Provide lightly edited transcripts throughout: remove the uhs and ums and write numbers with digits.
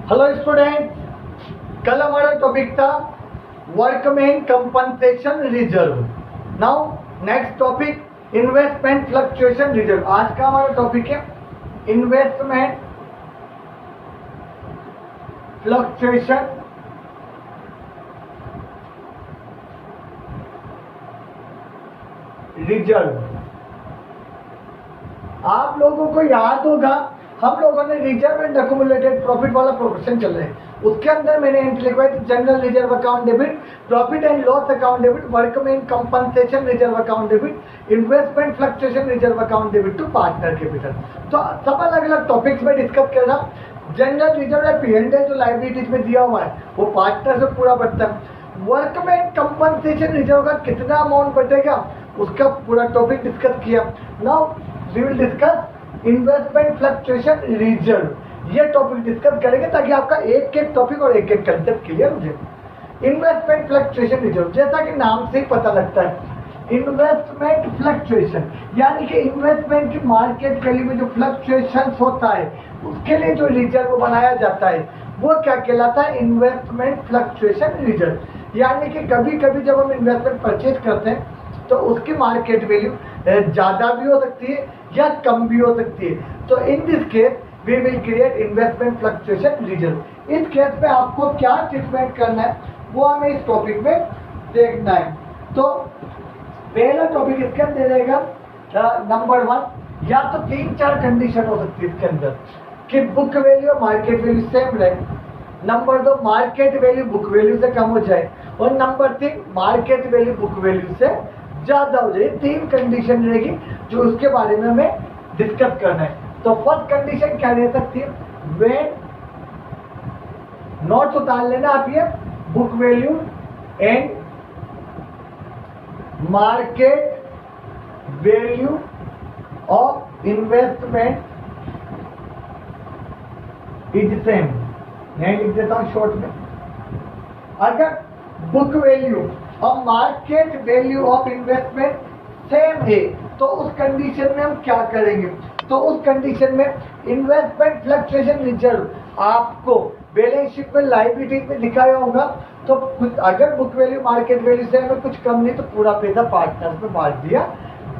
Hello student, कल हमारा topic था workman compensation reserve. Now next topic investment fluctuation reserve. आज का हमारा टॉपिक है इन्वेस्टमेंट फ्लक्चुएशन रिजर्व। आप लोगों को याद होगा हम लोगों ने रिजर्व एंड अक्यूमुलेटेड प्रॉफिट वाला प्रोपोर्शन चल रहा है, उसके अंदर मैंने एंट्री लिखवाई थी general reserve account debit, profit and loss account debit, workman compensation reserve account debit, investment fluctuation reserve account debit to partner capital. तो सब अलग अलग टॉपिक्स में डिस्कस कर रहा। जनरल रिजर्व है पीएनएल जो लाइबिलिटीज में दिया हुआ है वो पार्टनर से पूरा बढ़ता है। वर्कमैन कंपनसेशन रिजर्व का कितना अमाउंट बचेगा उसका पूरा टॉपिक डिस्कस किया। Now we will discuss investment fluctuation reserve. ये टॉपिक डिस्कस करेंगे ताकि आपका एक एक टॉपिक और एक एक कंसेप्ट क्लियर हो जाए। इन्वेस्टमेंट फ्लक्चुएशन रिजर्व, जैसा कि नाम से ही पता लगता है, इन्वेस्टमेंट फ्लक्चुएशन यानी कि इन्वेस्टमेंट की मार्केट वैल्यू में जो फ्लक्चुएशन होता है उसके लिए जो रिजर्व बनाया जाता है वो क्या कहलाता है, इन्वेस्टमेंट फ्लक्चुएशन रिजर्व। यानी कि कभी कभी जब हम इन्वेस्टमेंट परचेज करते हैं तो उसकी मार्केट वैल्यू ज़्यादा भी हो सकती है या कम भी हो सकती है। तो in this case we will create investment fluctuation reserve. इस केस में आपको क्या ट्रीटमेंट करना है वो हमें इस टॉपिक में देखना है। तो पहला टॉपिक इसके अंदर रहेगा नंबर 1, या तो 3-4 कंडीशन हो सकती है इसके अंदर कि बुक वैल्यू और मार्केट वैल्यू सेम रहे। Number 2, market value book value से कम हो जाए। और number 3, market value book value से ज्यादा हो जाए। 3 कंडीशन रहेगी जो उसके बारे में हमें डिस्कस करना है। तो फर्स्ट कंडीशन क्या रह सकती है, व्हेन नोट्स उतार लेना आप, ये book value and market value of investment is same. यही लिख देता हूं शॉर्ट में। अगर बुक वैल्यू और market value of investment same है तो उस कंडीशन में हम क्या करेंगे, तो उस कंडीशन में इन्वेस्टमेंट फ्लक्चुएशन रिजर्व आपको बैलेंस शीट में लायबिलिटीज में दिखाया होगा। तो कुछ अगर book value market value same है, कुछ कम नहीं, तो पूरा पैसा पार्टनर्स में बांट दिया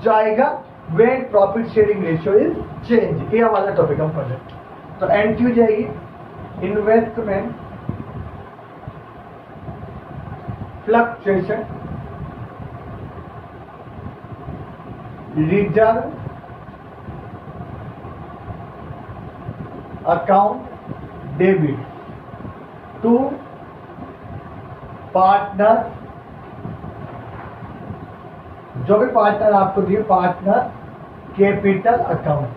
जाएगा when profit sharing ratio is change. ये वाला टॉपिक हम पढ़ रहे हैं। तो एंट्री हो जाएगी investment fluctuation reserve account debit to partner, जो भी पार्टनर आपको दिए पार्टनर कैपिटल अकाउंट।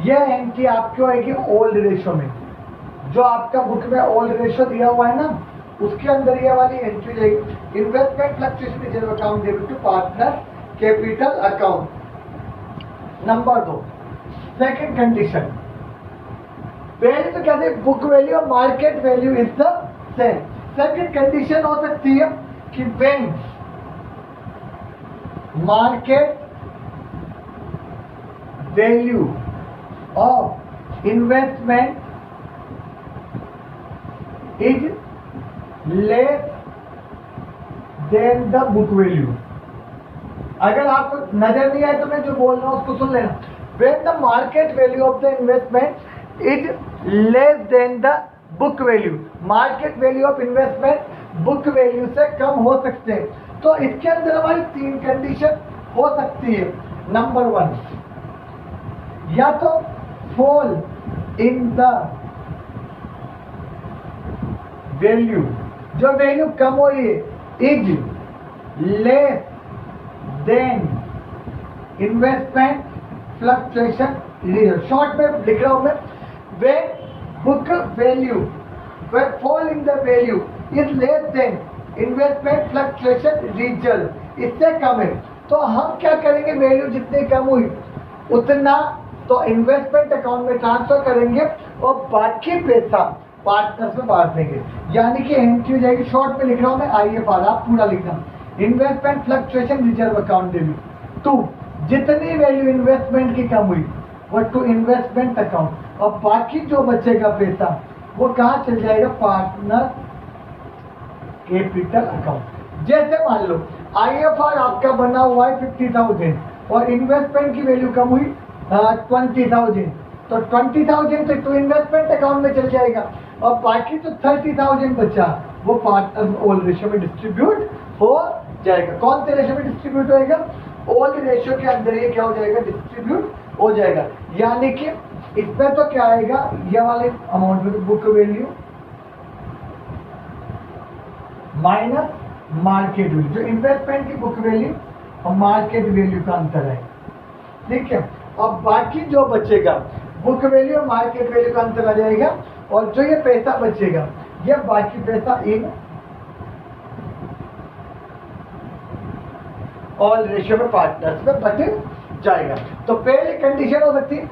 यह एंट्री आपकी होगी ओल्ड रेशियो में, जो आपका बुक में ओल्ड रेशियो दिया हुआ है ना उसके अंदर ये वाली एंट्री रहेगी investment fluctuation reserve account debit to partner capital account. Number 2, second condition, पहले तो कहते हैं बुक वैल्यू और market value is the same. Second condition हो सकती है कि when market value of investment is less than the book value. अगर आपको नजर नहीं आए तो मैं जो बोल रहा हूं उसको सुन लेना। When the market value of the investment is less than the book value, market value of investment book value से कम हो सकते हैं। तो इसके अंदर हमारी 3 कंडीशन हो सकती है। नंबर 1, या तो फॉल इन द वैल्यू, जो वैल्यू कम हो रही है is less then investment fluctuation reserve. Short में लिख रहा हूं मैं, when book value when fall in the value is less then investment fluctuation reserve, इससे कम है तो हम क्या करेंगे, वैल्यू जितनी कम हुई उतना तो इन्वेस्टमेंट अकाउंट में ट्रांसफर करेंगे और बाकी पैसा पार्टनर्स में बांट देंगे। यानी कि एंट्री हो जाएगी, शॉर्ट में लिख रहा हूं मैं, IFR आप पूरा लिखना, investment fluctuation reserve account debit to, जितनी वैल्यू इन्वेस्टमेंट की कम हुई वो टू इन्वेस्टमेंट अकाउंट, और बाकी जो बचेगा पैसा वो कहाँ चल जाएगा, पार्टनर कैपिटल अकाउंट। जैसे मान लो IFR आपका बना हुआ है 50,000 और इन्वेस्टमेंट की वैल्यू कम हुई 20,000, तो 20,000 तो इन्वेस्टमेंट अकाउंट में चल जाएगा और बाकी तो 30,000 बचा वो पार्टनर ओल्ड रेशियो में डिस्ट्रीब्यूट हो जाएगा। कौन से रेशियो में डिस्ट्रीब्यूट होएगा, ओल्ड रेशियो के अंदर ये क्या हो जाएगा, डिस्ट्रीब्यूट हो जाएगा। यानी कि इसमें तो क्या आएगा, ये वाले अमाउंट में book value minus market value, जो इन्वेस्टमेंट की बुक वैल्यू और मार्केट वैल्यू का अंतर है, ठीक है। अब बाकी जो बचेगा बुक वैल्यू और मार्केट वैल्यू का अंतर आ जाएगा और जो ये पैसा बचेगा ये बाकी पैसा इन ऑल रेशियो में पार्टनर्स में बच जाएगा। तो पहले कंडीशन हो सकती है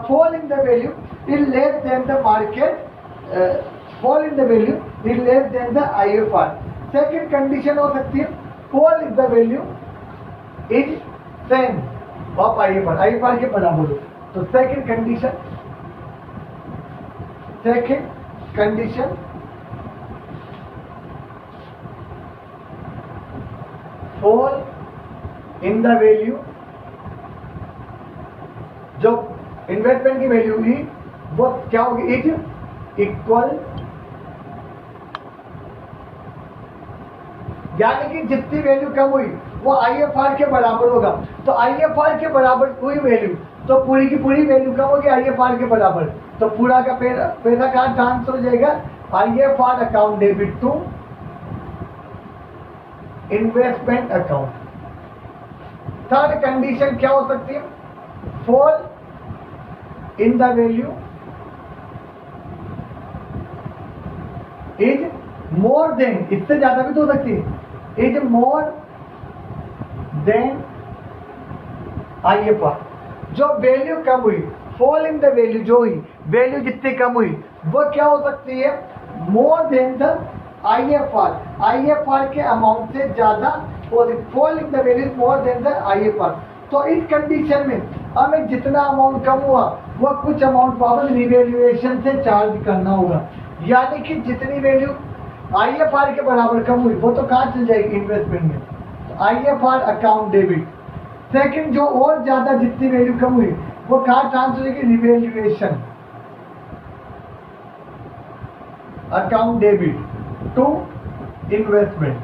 fall in the value is less than the market, fall in the value is less than the IFR। Second condition हो सकती है fall in the value is same of IFR के बराबर हो। तो second condition fall in the value, जो investment की value हुई वो क्या होगी, इज इक्वल, यानी कि जितनी वैल्यू कम हुई वो IFR के बराबर होगा। तो IFR के बराबर हुई वैल्यू तो पूरी की पूरी वैल्यू कम होगी IFR के बराबर, तो पूरा का पैसा कहाँ ट्रांसफर हो जाएगा, IFR account debit to investment account. Third condition क्या हो सकती है, fall in the value is more than, इससे ज्यादा भी तो हो सकती है, इज मोर देन IFR। जो वैल्यू कम हुई, फॉल इन द वैल्यू जो हुई, वैल्यू जितनी कम हुई वो क्या हो सकती है, मोर देन द IFR के अमाउंट से ज्यादा, fall in the value more than the IFR। तो इस कंडीशन में हमें जितना अमाउंट कम हुआ वो कुछ अमाउंट वापस रिवैल्यूएशन से चार्ज करना होगा, यानी कि जितनी वैल्यू IFR के बराबर कम हुई वो तो कहाँ चल जाएगी, इन्वेस्टमेंट में, तो IFR अकाउंट डेबिट। सेकंड जो और ज्यादा जितनी वैल्यू कम हुई वो कहाँ ट्रांसफर होगी, revaluation account debit to investment.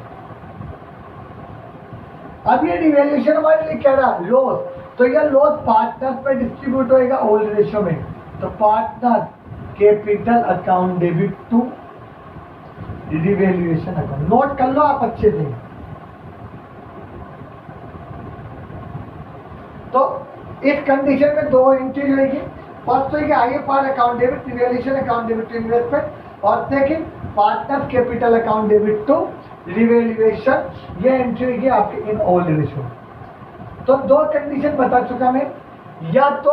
अब ये रिवैल्यूएशन हमारे लिए क्या रहा, लॉस, तो यह लॉस पार्टनर्स में डिस्ट्रीब्यूट होएगा ओल्ड रेशियो में, तो partner capital account debit to revaluation account. Note कर लो आप अच्छे से। तो इस कंडीशन में दो एंट्री रहेगी, फर्स्ट होगी IFR account debit revaluation account debit to investment, और second partner capital account debit to revaluation, ये एंट्री होगी आपके इन ऑल रेशियो। तो दो कंडीशन बता चुका मैं, या तो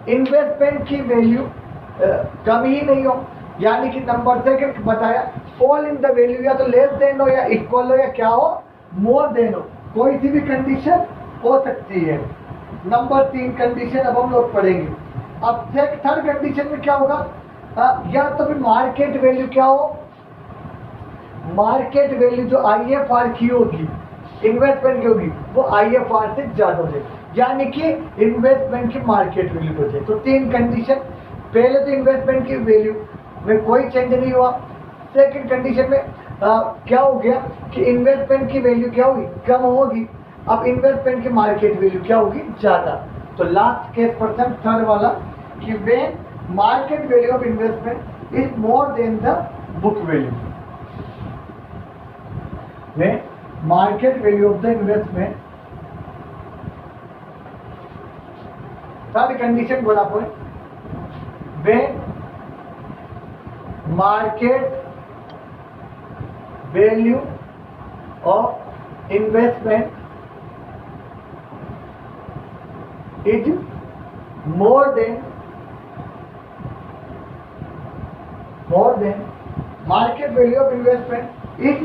इन्वेस्टमेंट की वैल्यू कम ही नहीं हो, यानी कि नंबर सेकंड बताया फॉल इन द वैल्यू, या तो लेस देन हो या इक्वल हो या क्या हो, मोर देन हो, कोई सी भी कंडीशन हो सकती है। नंबर 3 कंडीशन अब हम लोग पढ़ेंगे। अब थर्ड कंडीशन में क्या होगा, या तो फिर मार्केट वैल्यू क्या हो, मार्केट वैल्यू जो IFR की होगी, इन्वेस्टमेंट की होगी, वो IFR से ज्यादा हो जाए, यानी कि इन्वेस्टमेंट की मार्केट वैल्यू हो जाए। तो 3 कंडीशन, पहले तो इन्वेस्टमेंट की वैल्यू में कोई चेंज नहीं हुआ, सेकंड कंडीशन में क्या हो गया कि इन्वेस्टमेंट की वैल्यू क्या होगी, कम होगी, अब इन्वेस्टमेंट की मार्केट वैल्यू क्या होगी, ज्यादा। तो लास्ट केस पर्सन थर्ड वाला कि when market value of investment is more than the book value, when market value of the investment, third condition बोला point, when market value of investment is more than market value of investment is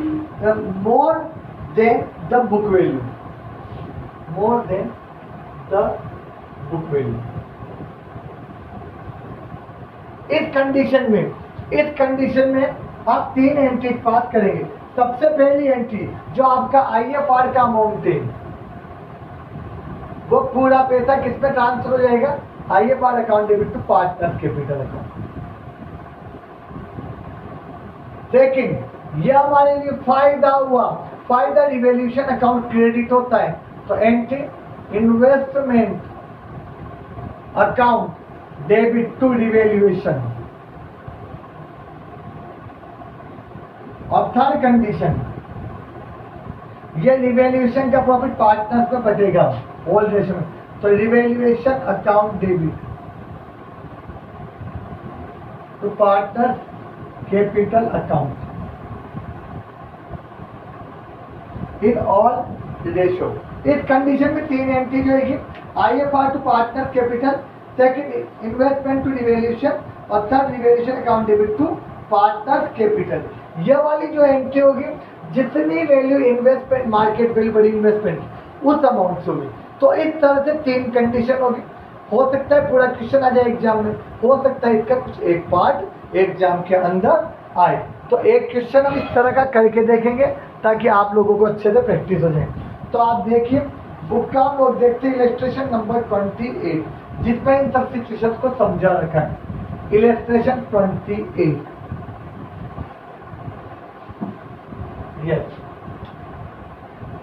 more than the book value, more than the book value। इस condition में इस condition में आप 3 entry पास करेंगे। सबसे पहली entry जो आपका IFR का अमाउंट है, वो पूरा पैसा किस पे ट्रांसफर हो जाएगा? IFR account debit to partner capital account. Second, ये हमारे लिए फायदा हुआ, फायदा रिवैल्यूएशन अकाउंट क्रेडिट होता है, तो entry investment account debit to revaluation. और थर्ड कंडीशन, ये रिवैल्यूएशन का प्रॉफिट पार्टनर्स में बटेगा ऑल रेशियो में, तो revaluation account debit to partner capital account in old ratio. इस कंडीशन में 3 एंट्री जो है IFR to partner capital, second investment to revaluation और third revaluation account debit to partner capital. ये वाली जो एंट्री होगी, जितनी वैल्यू इन्वेस्टमेंट मार्केट वैल्यू बड़ी इन्वेस्टमेंट उस अमाउंट से होगी। तो इस तरह से 3 कंडीशन होगी। हो सकता है पूरा क्वेश्चन आ जाए एग्जाम में, हो सकता है इसका कुछ एक पार्ट एग्जाम के अंदर आए। तो एक क्वेश्चन हम इस तरह का करके देखेंगे ताकि आप लोगों को अच्छे से प्रैक्टिस हो जाए। तो आप देखिए बुक का हम लोग देखते हैं इलस्ट्रेशन नंबर 28, जिसमें इन सब सिचुएशन को समझा रखा है। Illustration 28, yes,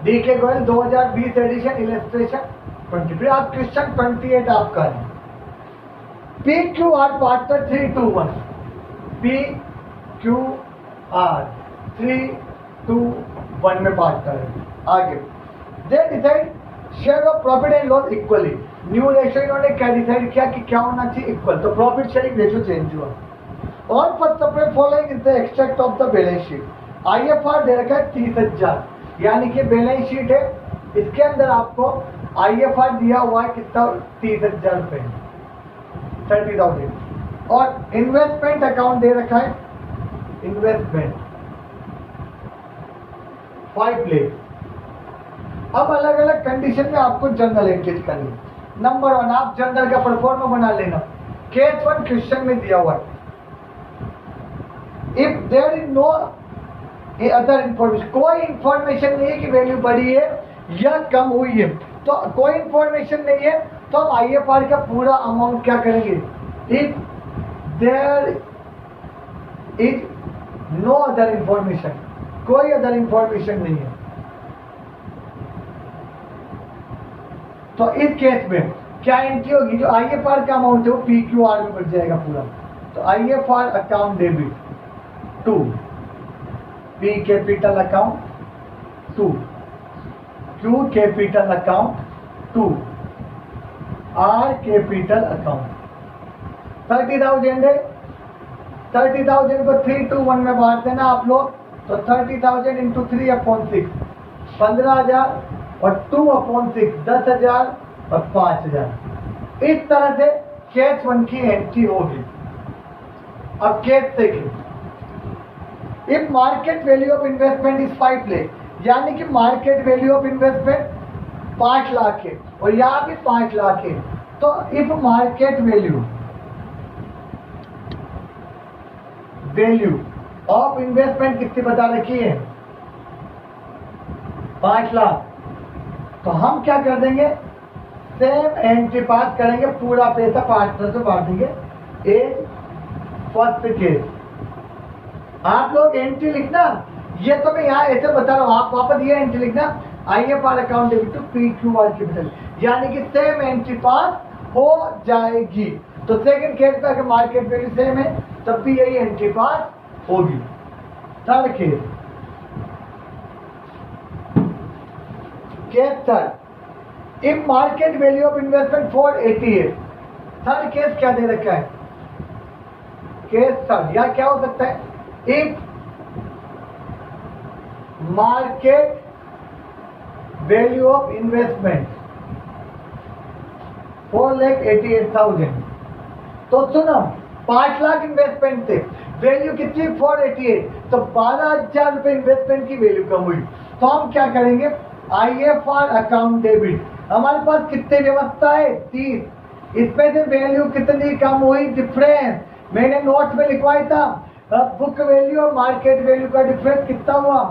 DK Goyal 2020 edition illustration 20। फिर आप क्वेश्चन 28 आपका है, PQR पार्टनर 3 to 1, PQR 3 to 1 में पार्टनर है। आगे they decide share of profit and loss equally. New ratio इन्होंने क्या डिसाइड किया कि क्या होना चाहिए? इक्वल। तो प्रॉफिट शेयरिंग रेशियो चेंज हुआ। और first of following is the extract of the balance sheet. IFR दे रखा है 30,000, यानी कि बैलेंस शीट है, इसके अंदर आपको IFR दिया हुआ है कितना? 30,000 रुपये, 30,000। और इन्वेस्टमेंट अकाउंट दे रखा है, इन्वेस्टमेंट 5 लाख। अब अलग अलग कंडीशन में आपको जर्नल एंट्रीज करनी। नंबर 1, आप जर्नल का परफॉर्मा बना लेना। केस 1 क्वेश्चन में दिया हुआ है, if there is no other information, कोई इंफॉर्मेशन नहीं है कि वैल्यू बढ़ी है या कम हुई है, तो कोई इंफॉर्मेशन नहीं है, तो हम IFR का पूरा अमाउंट क्या करेंगे? If there is no other information, कोई अदर इंफॉर्मेशन नहीं है, तो इस केस में क्या एंट्री होगी? जो IFR का अमाउंट है वो PQR में बढ़ जाएगा पूरा। तो IFR account debit to P capital account to Q capital account to R capital account. 30,000 है, 30,000 को 3 to 1 में बांट देना आप लोग, तो 30,000 इंटू 3/6 15,000 और 2/6 10,000 और 5,000। इस तरह से केस 1 की एंट्री होगी। अब case 2, if market value of investment is 5 lakh, यानी कि market value of investment 5 lakh है और यहाँ भी 5 लाख है, तो if market value of investment कितनी बता रखी है? 5 लाख। तो हम क्या कर देंगे? सेम एंट्री पास करेंगे, पूरा पैसा पार्टनर से बांट देंगे। ए फर्स्ट केस, आप लोग एंट्री लिखना, ये तो मैं यहाँ ऐसे बता रहा हूँ, आप वापस ये एंट्री लिखना, IFR account debit to PQR capital, यानी कि सेम एंट्री पास हो जाएगी। तो सेकंड केस में अगर मार्केट वैल्यू सेम है तब भी यही एंट्री पास होगी। Third case third, if market value of investment 488, third case क्या दे रखा है? केस थर्ड या क्या हो सकता है? If market value of investment 4,88,000, तो सुनो 5 लाख इन्वेस्टमेंट थे, वैल्यू कितनी? 488, तो 12,000 रुपए इन्वेस्टमेंट की वैल्यू कम हुई। तो हम क्या करेंगे? IFR अकाउंट डेबिट, हमारे पास कितने व्यवस्था है? 30, इसमें से वैल्यू कितनी कम हुई? डिफरेंस मैंने नोट्स में लिखवाया था, अब बुक वैल्यू और मार्केट वैल्यू का डिफरेंस कितना हुआ?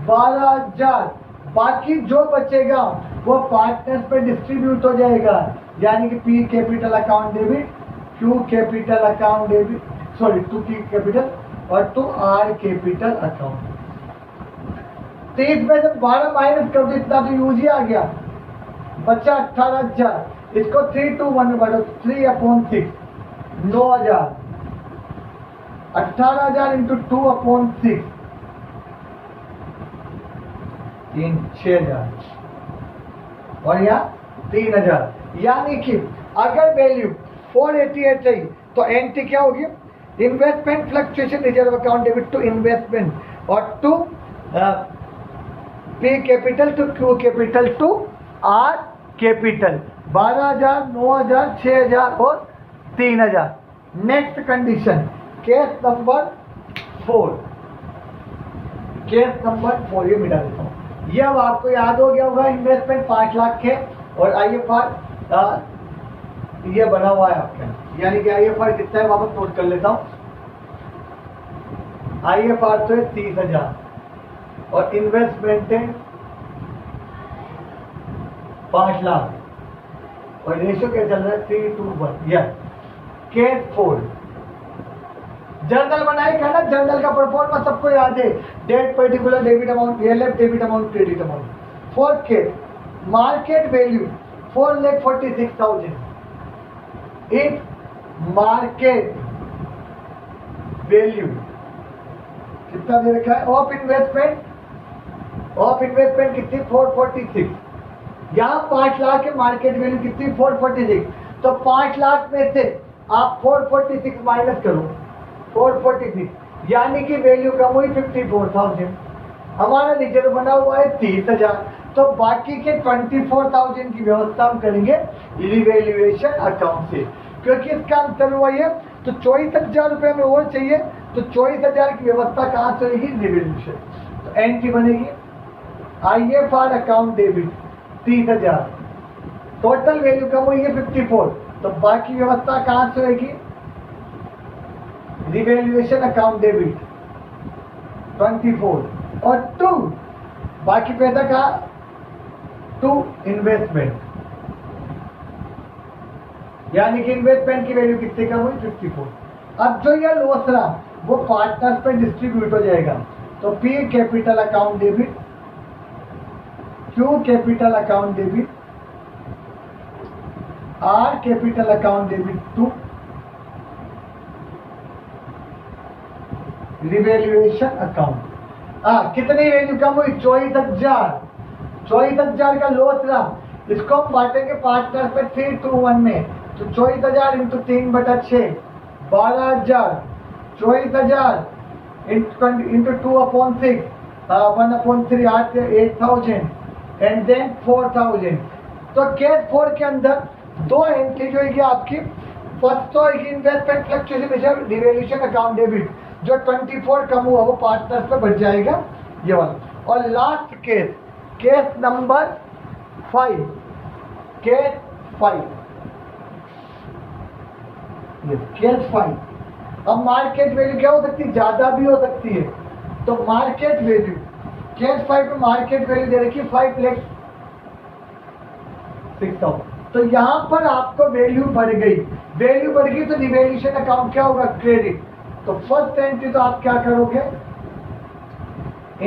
12,000। बाकी जो बचेगा वो पार्टनर्स पे डिस्ट्रीब्यूट हो जाएगा, यानी कि P capital account debit, Q capital account debit, sorry to P capital और टू आर कैपिटल अकाउंट। 30 में जब 12 माइनस कर दो इतना तो यूज ही आ गया, बचा 18,000। इसको 3 to 1 में बांटो, 3/6 9,000, 18,000 इंटू 2/6 6,000 और यहाँ 3,000। यानी कि अगर वैल्यू 488 रही तो एंट्री क्या होगी? Investment fluctuation reserve account debit to investment और to P capital to Q capital to R capital. 12,000, 9,000, 6,000 और 3,000। Next condition case number 4। Case number 4 ये मिटा देता हूँ। ये अब आपको याद हो गया होगा, इन्वेस्टमेंट 5 लाख के और IFR ये बना हुआ है आपका, यानी कि IFR कितना है वापस नोट कर लेता हूँ। IFR तो है 30,000 और इन्वेस्टमेंट है 5 लाख और रेशियो क्या चल रहा है? 3 to 1। यस। केस 4 जर्नल बनाए क्या ना, जर्नल का परफॉर्मेंस सबको याद है। Date particular debit amount, ALF debit amount, credit amount. Fourth case market value 4,46,000। If market value कितना दे रखा है? ऑफ इन्वेस्टमेंट कितनी? 446। यहाँ 5 लाख है, मार्केट वैल्यू कितनी? 446। तो 5 लाख में से आप 446 माइनस करो, 446 यानी कि वैल्यू कम हुई 54,000। हमारा रिजर्व बना हुआ है 30,000, तो बाकी के 24,000 की व्यवस्था हम करेंगे रिवैल्यूएशन अकाउंट से, क्योंकि इसका अंतर हुआ है। तो 24,000 रुपये में और चाहिए, तो 24,000 की व्यवस्था कहाँ से होगी? रिवैल्यूएशन। तो एंट्री बनेगी IFR account debit 30,000, total value कम हुई है 54, तो बाकी व्यवस्था कहाँ से होगी? रिवैल्यूएशन अकाउंट डेबिट 24 और 2 बाकी पैसा का टू इन्वेस्टमेंट, यानी कि इन्वेस्टमेंट की वैल्यू कितने कम हुई? 54। अब जो यह लॉस रहा वो पार्टनर्स पे डिस्ट्रीब्यूट हो जाएगा। तो P capital account debit, Q capital account debit, R capital account debit to revaluation account. कितनी वैल्यू कम हुई? 24,000। 24,000 का लॉस रहा, इसको हम बांटेंगे पार्टनर्स में 3 to 1 में। तो 24,000 इंटू 3/6 12,000, 24,000 इंटू 2/6 1/3 8,000 एंड देन 4,000। तो केस 4 के अंदर दो एंट्री जो है आपकी, फर्स्ट तो investment fluctuation reserve revaluation account debit, जो 24 कम हुआ वो पार्टनर्स पे बढ़ जाएगा ये वाला। और last case, case number 5, case 5, case 5। अब मार्केट वैल्यू क्या हो सकती है? ज्यादा भी हो सकती है। तो मार्केट वैल्यू केस 5 में मार्केट वैल्यू दे रखी 5,06,000। तो यहाँ पर आपको वैल्यू बढ़ गई, तो रिवैल्यूएशन अकाउंट क्या होगा? क्रेडिट। तो फर्स्ट एंट्री तो आप क्या करोगे?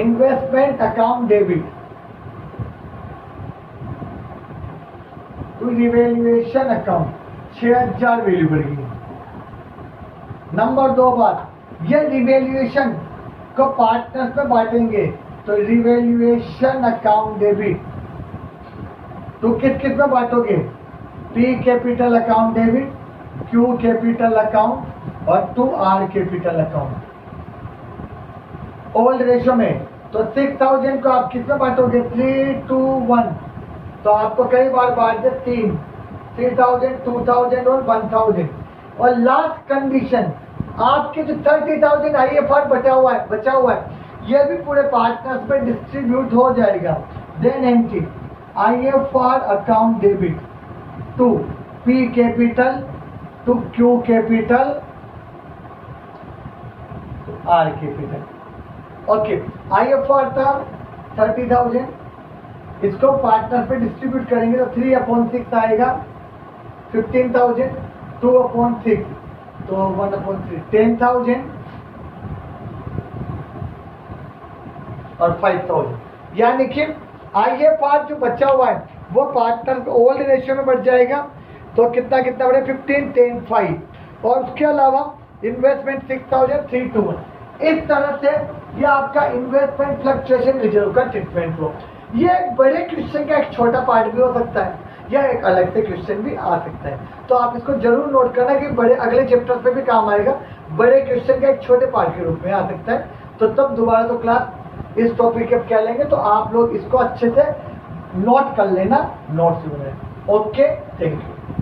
Investment account debit to revaluation account 6,000 value बढ़ गई। नंबर 2 बात, ये रिवैल्यूएशन को पार्टनर्स में बांटेंगे, तो रिवैल्यूएशन अकाउंट डेबिट तो किस में बांटोगे? P capital account debit, Q capital account और to R capital account old ratio में। तो 6,000 को आप किस में बांटोगे? 3 to 1। तो आपको कई बार बांट दे 3,000 2,000 और 1,000। और लास्ट कंडीशन, आपके जो 30,000 IFR बचा हुआ है ये भी पूरे पार्टनर्स में डिस्ट्रीब्यूट हो जाएगा। Then entry IFR account debit to P capital to Q capital R capital. Okay, IFR था 30,000, इसको पार्टनर पे डिस्ट्रीब्यूट करेंगे तो 3/6 आएगा, 15,000, 2/6 तो 1/3 10,000 और 5,000। यानी कि IFR जो बचा हुआ है वो पार्टनर ओल्ड रेशियो में बढ़ जाएगा, तो कितना कितना बढ़े 15, 10, 5 और उसके अलावा इन्वेस्टमेंट 6,000, 321। इस तरह से ये आपका इन्वेस्टमेंट फ्लक्चुएशन रिजर्व का ट्रीटमेंट हो। ये एक बड़े क्वेश्चन का एक छोटा पार्ट भी हो सकता है या एक अलग से क्वेश्चन भी आ सकता है, तो आप इसको जरूर नोट करना कि बड़े अगले चैप्टर पे भी काम आएगा, बड़े क्वेश्चन का एक छोटे पार्ट के रूप में आ सकता है। तो तब दोबारा तो क्लास इस टॉपिक के क्या लेंगे, तो आप लोग इसको अच्छे से नोट कर लेना, नोट्स में। Okay, thank you.